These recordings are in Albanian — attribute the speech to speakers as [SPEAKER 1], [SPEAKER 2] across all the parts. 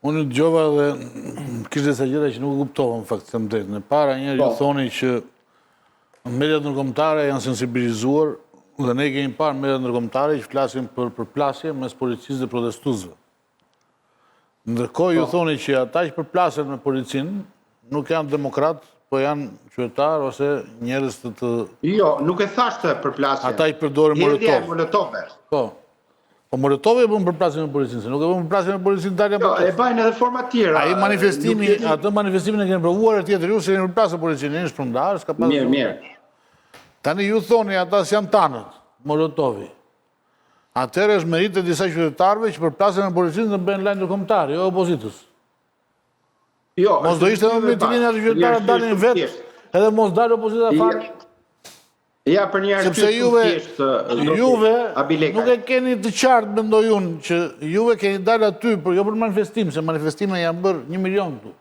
[SPEAKER 1] Unë të gjova dhe kishte disa gjëra që nuk kuptova në fakt, them drejt. Në para njerë ju thoni që mediat ndërkombëtare janë sensibilizuar dhe ne kemi parë mediat ndërkombëtare që flasin për përplasje mes policisë dhe protestuesve. Ndërkohë ju thoni që ata që përplasen me policinë nuk janë demokrat, po janë qytetar ose njerëz të...
[SPEAKER 2] Jo, nuk e thashtë përplasje.
[SPEAKER 1] Ata i përdorin
[SPEAKER 2] Molotov.
[SPEAKER 1] Po. Po Molotov e bën përplasje me policinë, se nuk e bën përplasje me policinë dalja
[SPEAKER 2] po. Jo, e bajnë edhe forma tjera.
[SPEAKER 1] Ai manifestimi, atë manifestimin e keni provuar e tjetër ju se keni përplasje policinë, një shpërndar, s'ka pas.
[SPEAKER 2] Mirë.
[SPEAKER 1] Tani ju thoni ata s'janë tanët, Molotovi. Atëherë është meritë e disa qytetarëve që përplasen me policinë dhe bëjnë lajë ndërkombëtar, jo opozitës.
[SPEAKER 2] Jo,
[SPEAKER 1] mos do ishte me mitilinë atë qytetarët dalin vetë, edhe mos dalë opozita fare.
[SPEAKER 2] Ja, për një
[SPEAKER 1] sepse juve nuk e keni të qartë, mendoj unë, që juve keni dalë aty, jo për manifestim, se manifestime janë bërë 1 milion këtu.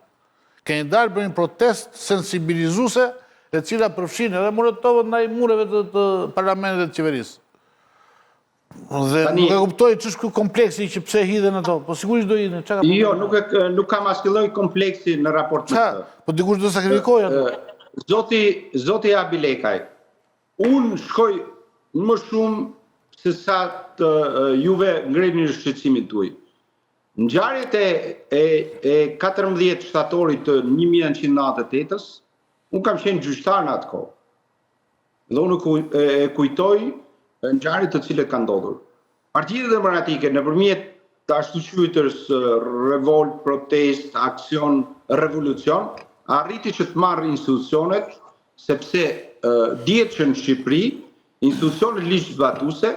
[SPEAKER 1] Keni dalë për një protest sensibilizuese, e cila përfshin edhe Molotovët ndaj mureve të parlamentit të qeverisë. Dhe nuk e kuptoj që është kompleksi që pse hidhen ato, po sigurisht do hidhen.
[SPEAKER 2] Jo, nuk kam asnjë lloj kompleksi në raport me këtë.
[SPEAKER 1] Po dikush do sakrifikoj ato.
[SPEAKER 2] Zoti Abilekaj, unë shkoj më shumë se sa të juve ngreni shqetësimin tuaj. Ngjarjet e 14 shtatorit të 1998-s, unë kam qenë gjyqtar në atë kohë. Dhe unë e kujtoj ngjarjet të cilët kanë ndodhur. Partia Demokratike nëpërmjet të ashtu quajtës revolt, protest, aksion, revolucion, arriti që të marrë institucionet, sepse dihet që në Shqipëri institucionet ligjzbatuese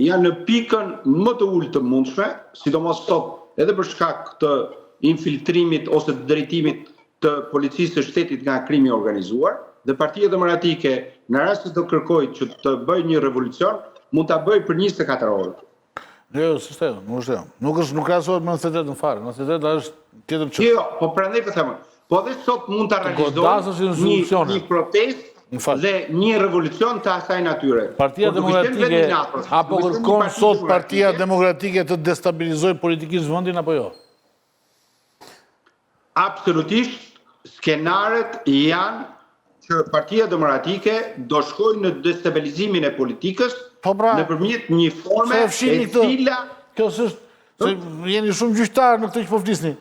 [SPEAKER 2] janë në pikën më të ulët të mundshme, sidomos sot edhe për shkak të infiltrimit ose të drejtimit të policisë së shtetit nga krimi organizuar, dhe Partia Demokratike në rast se do kërkojë që të bëjë një revolucion, mund ta bëjë për 24 orë.
[SPEAKER 1] Jo, s'është ajo, nuk është ajo. Nuk krahasohet me 98 në fare. 98 është tjetër çështë.
[SPEAKER 2] Jo, po prandaj po them. Po dhe sot mund ta realizojë një protestë dhe një revolucion të asaj natyre.
[SPEAKER 1] Partia Demokratike apo kërkon sot Partia Demokratike të destabilizojë politikisht vendin apo jo?
[SPEAKER 2] Absolutisht, skenaret janë që Partia Demokratike do shkojë në destabilizimin e politikës nëpërmjet një forme e cila...
[SPEAKER 1] Kjo s'është, jeni shumë gjyqtarë në këtë që po flisni.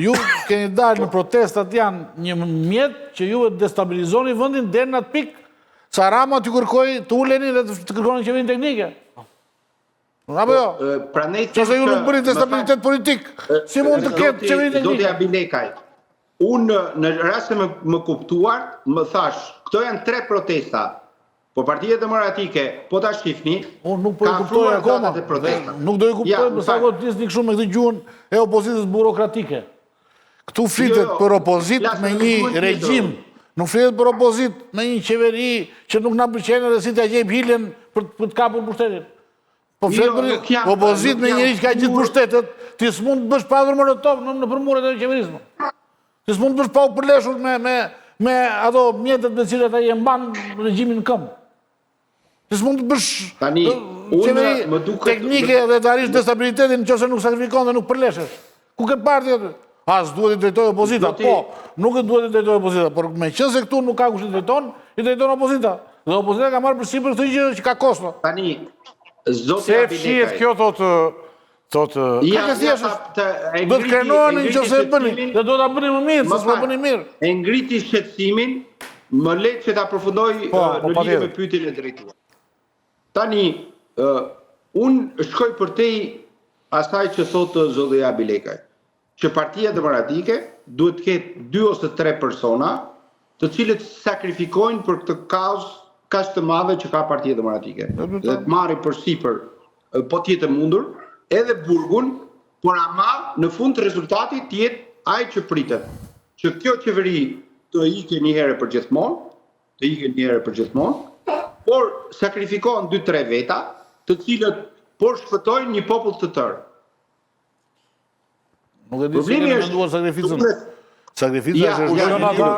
[SPEAKER 1] Ju keni dalë në protestat janë një mjet që ju e destabilizoni vendin deri në atë pikë sa Rama t'ju kërkoi të uleni dhe të kërkoni qeverinë teknike. Apo jo? Qëse ju nuk bëni destabilitet politik, si mund të ketë qeverinë teknike?
[SPEAKER 2] Zoti Abilekaj, unë në rast se më kuptuar, më thash, këto janë 3 protesta. Po Partia Demokratike, po ta shifni,
[SPEAKER 1] ka fruar datat e protesta. Nuk do i kuptoj, përsa ko të nisni kështu me këtë gjuhën e opozitës burokratike. Këtu flitet për opozit me një regjim, nuk flitet për opozit me një qeveri që nuk na pëlqen dhe si t'ja gjejmë hilen për të kapur pushtetin. Po flitet për opozit me njëri që ka gjithë pushtetet, ti s'mund të bësh pa adhur Molotov në përmuret e qeverismë. Ti s'mund të bësh pa u përleshur me ato mjetet me cilët ai e mban regjimin në këmbë. Ti s'mund të bësh qeveri teknike dhe të arish destabilitetin nëse nuk sakrifikon dhe nuk përleshesh. Ku ke parti aty? As duhet i drejtoj opozita, po, nuk e duhet i drejtoj opozita, por me qenë se këtu nuk ka kush i drejton opozita. Dhe opozita ka marrë përsipër këtë gjë që ka kosto.
[SPEAKER 2] Tani, zoti
[SPEAKER 1] Abilekaj. Se fshihet kjo thotë ka që thjesht, do të krenohen në qëse e bëni, dhe do të bëni më mirë, se s'po bëni mirë.
[SPEAKER 2] E ngriti shqetësimin, më letë që ta përfundoj në lidhje me pyetjen e drejtuar. Tani, unë shkoj përtej asaj që thotë zoti Abilekaj, që Partia Demokratike duhet të ketë 2 ose 3 persona të cilët sakrifikojnë për këtë kauzë kaq të madhe që ka Partia Demokratike. Dhe të marrin përsipër, po t'jetë mundur, edhe burgun, por ama në fund rezultati t'jetë ai që pritet. Që kjo qeveri të ike një herë për gjithmonë, por sakrifikohen 2-3 veta, të cilët por shpëtojnë një popull të tërë.
[SPEAKER 1] Nuk e di si kemi menduar sakrificën. Sakrifica është një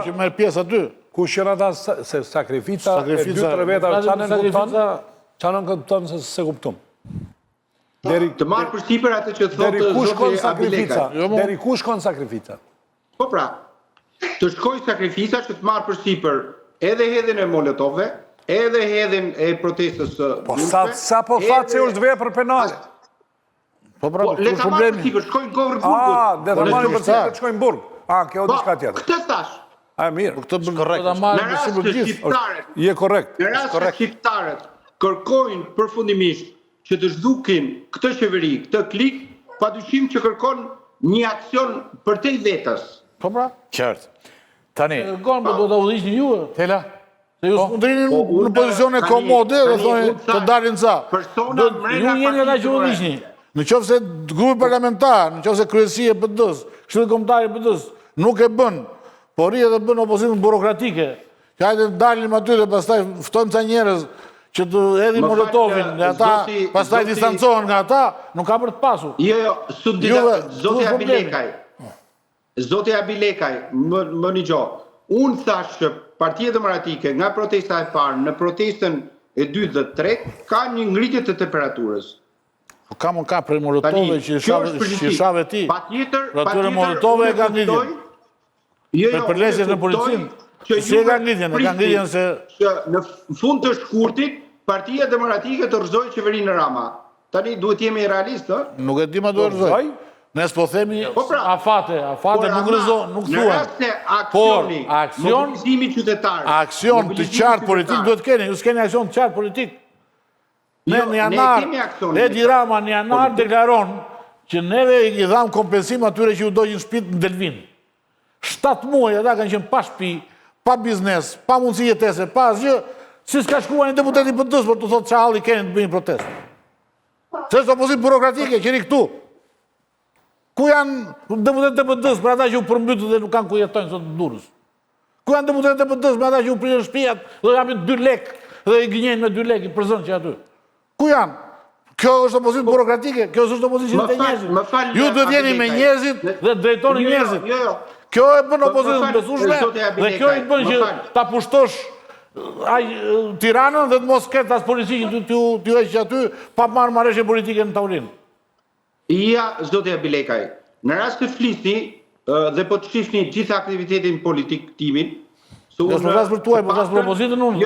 [SPEAKER 1] që merr pjesë aty.
[SPEAKER 3] Ku shën ata se sakrifica e 2-3 veta çanën kupton se se kupton.
[SPEAKER 2] Të marrë për sipër atë që thotë zoti Abilekaj.
[SPEAKER 3] Deri ku shkon sakrifica?
[SPEAKER 2] Po pra, të shkoj sakrifica që të marrë për sipër edhe hedhin e Molotovëve, edhe hedhin e protestës së
[SPEAKER 3] Po sa po thatë që është vepër penale?
[SPEAKER 1] Po pra,
[SPEAKER 2] le ta marrë për sipër, shkojnë Govër Burgut.
[SPEAKER 3] Dhe të marrë për sipër të shkojnë Burg. Kjo diçka tjetër.
[SPEAKER 2] Këtë thash.
[SPEAKER 3] Mirë.
[SPEAKER 2] Në rast që shqiptarët,
[SPEAKER 3] Je korrekt.
[SPEAKER 2] në rast që shqiptarët kërkojnë përfundimisht që të zhdukin këtë qeveri, këtë klik, padyshim që kërkon një aksion për te vetës.
[SPEAKER 1] Po pra?
[SPEAKER 3] Qartë. Tani.
[SPEAKER 1] Gonë, do të udhishni ju.
[SPEAKER 3] Tela?
[SPEAKER 1] Se ju s'mundrinin në pozicione komode dhe thonë të dalin ca. Ju jeni ata që udhishni. Në qoftë se grupi parlamentar, në qoftë se kryesia e PD-s, këshilli kombëtar i PD-s nuk e bën, por rrihet dhe bën opozitën burokratike. Që hajde dalim aty dhe pastaj ftojmë ca njerëz që të hedhin Molotovin dhe ata pastaj distancohen nga ata, nuk ka për të pasur.
[SPEAKER 2] Jo, Zoti Abilekaj, më një gjo, unë thash që Partia Demokratike nga protesta e parë në protestën e 2 dhe 3 ka një ngritje të temperaturës.
[SPEAKER 1] Ka prej Molotove që shave ti. Pra tyre Molotove e ka ngritjen. Për lesjes në policinë. Si e ka ngritjen? E ka ngritjen se...
[SPEAKER 2] Në fund të shkurtit, Partia Demokratike të rëzoj qeverinë Rama. Tani duhet jemi realistë.
[SPEAKER 1] Nuk e di ma duhet rëzoj. Nes po themi afate nuk rëzoj, nuk thuen.
[SPEAKER 2] Në rast se aksion, mobilizimi qytetarë.
[SPEAKER 1] Aksion të qartë politik duhet keni. Ju s'keni aksion të qartë politik. Ne në janar, Edi Rama në janar deklaron që neve i dham kompensim atyre që ju dojnë shpit në Delvin. 7 muaj ata kanë qenë pa shpi, pa biznes, pa mundësi jetese, pa asgjë, si s'ka shkruar një deputeti PD-s për të thotë që halli keni të bëjnë protest. Se është opozit burokratike, qeni këtu. Ku janë deputetet e PD-s për ata që u përmbytë dhe nuk kanë ku jetojnë sot në Durrës? Ku janë deputetet e PD-s për ata që u prirën shtëpiat dhe japin 2 lek dhe i gënjejnë me 2 lek i përzën që aty? Ku janë? Kjo është opozit burokratike, kjo është opozit që të njerëzit. Ju duhet jeni me njerëzit dhe drejtoni njerëzit. Kjo e bën opozitën besueshme dhe kjo i bën që ta pushtosh Tiranën dhe të mos ketë as polici që t'ju eqë aty pa marrë marrëveshje politike në tavolinë.
[SPEAKER 2] Ja, zoti Abilekaj, në rast të flisni dhe po të shifni gjithë aktivitetin politik timin.
[SPEAKER 1] Jo, s'po flas për tuaj, po flas për opozitën unë.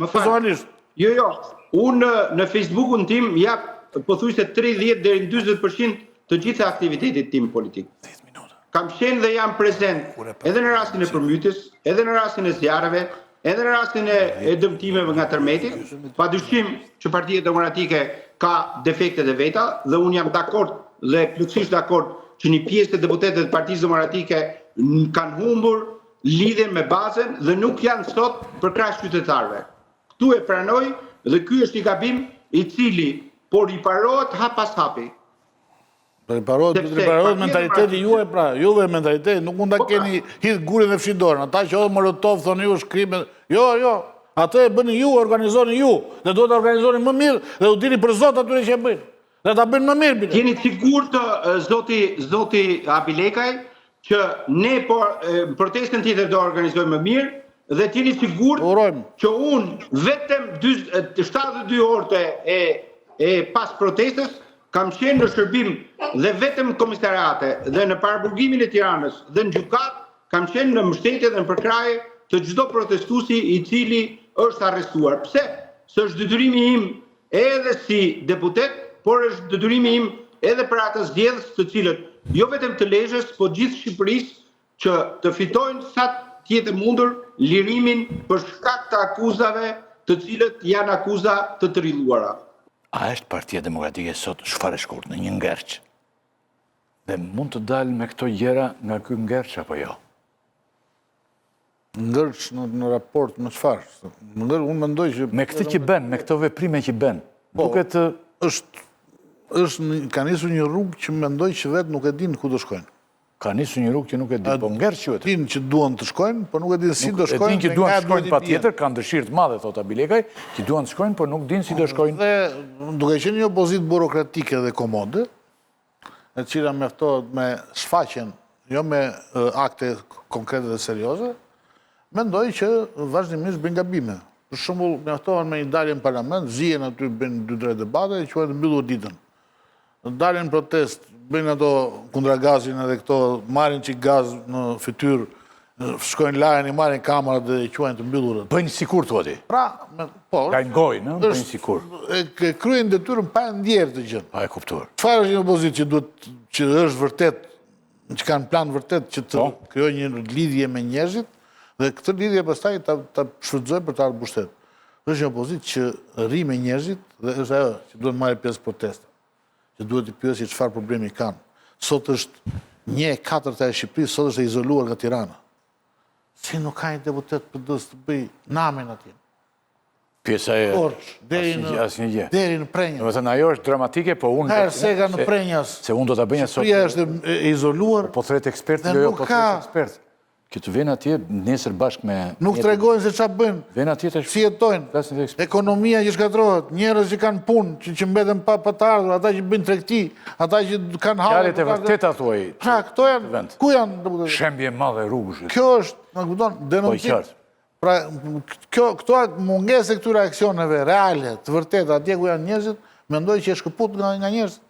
[SPEAKER 2] Më fal. Jo. Unë në Facebookun tim jap pothuajse 30 deri në 40% të gjithë aktivitetit tim politik. Kam qenë dhe jam prezent edhe në rastin e përmbytjes, edhe në rastin e zjarreve, edhe në rastin e dëmtimeve nga tërmeti. Padyshim që Partia Demokratike ka defektet e veta dhe unë jam dakord dhe plotësisht dakord që një pjesë të deputetëve të Partisë Demokratike kanë humbur lidhjen me bazën dhe nuk janë sot për krah qytetarëve. Ktu e pranoj dhe ky është një gabim i cili por riparohet hap pas hapi.
[SPEAKER 1] Riparohet mentaliteti juaj pra, juve mentaliteti, nuk mund ta keni hidh gurin dhe fshin dorën. Ata që edhe Molotov thonë ju është krim. Jo, atë e bëni ju, organizoni ju, dhe duhet ta organizoni më mirë dhe u dini për Zot atyre që e bëjnë. Dhe ta bëjnë më mirë.
[SPEAKER 2] Jeni sigurt zoti Abilekaj që ne protestën tjetër do organizojmë më mirë dhe t'jeni sigurt që unë vetëm 72 orë e pas protestës kam qenë në shërbim dhe vetëm komisariate dhe në paraburgimin e Tiranës dhe në gjykat kam qenë në mbështetje dhe në përkraje të çdo protestuesi i cili është arrestuar. Pse? Se është detyrimi im edhe si deputet, por është detyrimi im edhe për ata zgjedhës të cilët jo vetëm të Lezhës, po gjithë Shqipërisë që të fitojnë sa tjetë mundur lirimin për shkak të akuzave të cilët janë akuza të trilluara.
[SPEAKER 3] A është Partia Demokratike sot çfarë shkurt në një ngërç? Dhe mund të dalë me këto gjëra nga ky ngërç apo jo?
[SPEAKER 1] Ngërç në raport me çfarë? Unë mendoj që
[SPEAKER 3] me këtë që bën, me këto veprime që bën, duket
[SPEAKER 1] ka nisur një rrugë që mendoj që vetë nuk e din ku do shkojnë.
[SPEAKER 3] Ka nisur një rrugë që nuk e din, po ngërç quhet.
[SPEAKER 1] Din që duan të shkojnë, por nuk e din si do shkojnë.
[SPEAKER 3] E din që duan të shkojnë patjetër, kanë dëshirë të madhe thot Abilekaj, që duan të shkojnë, por nuk din si do shkojnë.
[SPEAKER 1] Dhe duke qenë një opozitë burokratike dhe komode, e cila mjaftohet me shfaqjen, jo me akte konkrete dhe serioze, mendoj që vazhdimisht bëjnë gabime. Për shembull, mjaftohen me një dalje në parlament, zihen aty bën 2-3 debate e quajnë mbyllur ditën. dalin protest, bëjnë ato kundra gazin edhe këto, marrin që gaz në fytyrë, shkojnë lajën, i marrin kamerat dhe i quajnë të mbyllurët.
[SPEAKER 3] Bëjnë sikur thua ti.
[SPEAKER 1] Pra, po,
[SPEAKER 3] Gajnë gojë, në? Bëjnë sikur.
[SPEAKER 1] Kryen detyrën pa ndjerë të gjën.
[SPEAKER 3] Pa e kuptuar.
[SPEAKER 1] Çfarë është një opozitë që është vërtet, që kanë plan vërtet që të krijojë një lidhje me njerëzit dhe këtë lidhje pastaj ta shfrytëzojë për të ardhur pushtet. Është një opozitë që rri me njerëzit dhe është ajo që duhet marrë pjesë protesta. Që duhet të pyesë çfarë problemi kanë. Sot është 1/4 e Shqipërisë sot është e izoluar nga Tirana. Si nuk ka një deputet PD-s të bëj namin atje.
[SPEAKER 3] Pjesa e...
[SPEAKER 1] Korç, deri në Prenjas.
[SPEAKER 3] Do të thënë ajo është dramatike, po unë...
[SPEAKER 1] Herë sega në Prenjas.
[SPEAKER 3] Se unë do ta bëja sot.
[SPEAKER 1] Shqipëria është e izoluar.
[SPEAKER 3] Po thret ekspert, jo po thret ekspert. Që të vjen atje nesër bashkë me...
[SPEAKER 1] Nuk tregojnë se çfarë bëjnë.
[SPEAKER 3] Vjen atje tash.
[SPEAKER 1] Si jetojnë. Ekonomia që shkatërrohet, njerëz që kanë punë, që mbeten pa të ardhur, ata që bëjnë tregti, ata që kanë hallë.
[SPEAKER 3] Fjalët e vërteta thuaj.
[SPEAKER 1] Pra, këto janë. Ku janë?
[SPEAKER 3] Shembje madhe rrugësh.
[SPEAKER 1] Kjo është, më kupton, denoncim. Pra, këto mungesë e këtyre aksioneve reale, të vërteta, atje ku janë njerëzit, mendoj që është shkëput nga njerëzit.